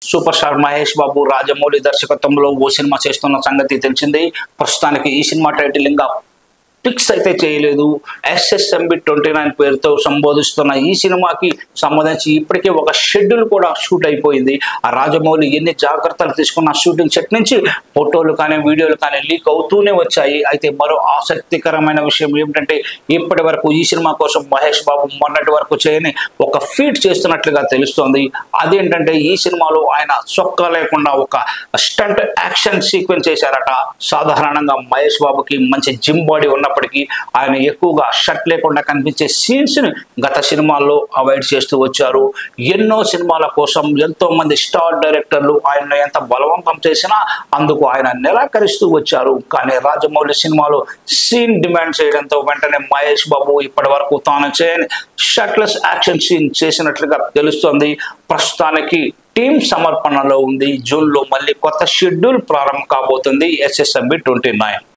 Super star Mahesh Babu Rajamouli దర్శకత్వంలో ఓ cinema చేస్తున్న సంగతి తెలిసింది. ప్రస్తుతానికి ఈ సినిమా టైటిల్ ఇంకా ఫిక్స్ అయితే చేయలేదు. SSMB 29 పేరుతో సంబోధిస్తున్న ఈ సినిమాకి సంబంధించి ఇప్పటికే ఒక షెడ్యూల్ కూడా షూట్ అయిపోయింది. ఆ రాజమౌళి ఎన్ని జాగ్రత్తలు తీసుకున్న షూటింగ్ సెట్ నుంచి ఫోటోలు కానీ వీడియోలు కానీ లీక్ అవుతూనే వచ్చాయి. అయితే మరో ఆసక్తికరమైన విషయం ఏమిటంటే ఇప్పటి వరకు ఈ సినిమా కోసం మహేష్ బాబు మొన్నటి వరకు చేయని ఒక ఫీట్ చేస్తున్నట్లుగా తెలుస్తోంది. అదేంటంటే ఈ సినిమాలో ఆయన సొక్కా లేకుండా ఒక స్టంట్ యాక్షన్ సీక్వెన్స్ చేశారట. సాధారణంగా మహేష్ బాబుకి మంచి జిమ్ బాడీ ఉన్నప్పటికీ ఆయన ఎక్కువగా షర్ట్ లేకుండా కనిపించే సీన్స్ ని గత సినిమాల్లో అవాయిడ్ చేస్తూ వచ్చారు. ఎన్నో సినిమాల కోసం ఎంతో మంది స్టార్ డైరెక్టర్లు ఆయన ఎంత బలవంతం చేసినా అందుకు ఆయన నిరాకరిస్తూ వచ్చారు. కానీ రాజమౌళి సినిమాలో సీన్ డిమాండ్ చేయడంతో వెంటనే మహేష్ బాబు ఇప్పటి వరకు తాను చేయని షర్ట్లెస్ యాక్షన్ సీన్ చేసినట్లుగా తెలుస్తోంది. ప్రస్తుతానికి టీం సమర్పణలో ఉంది. జూన్లో మళ్ళీ కొత్త షెడ్యూల్ ప్రారంభం కాబోతుంది SSMB 29.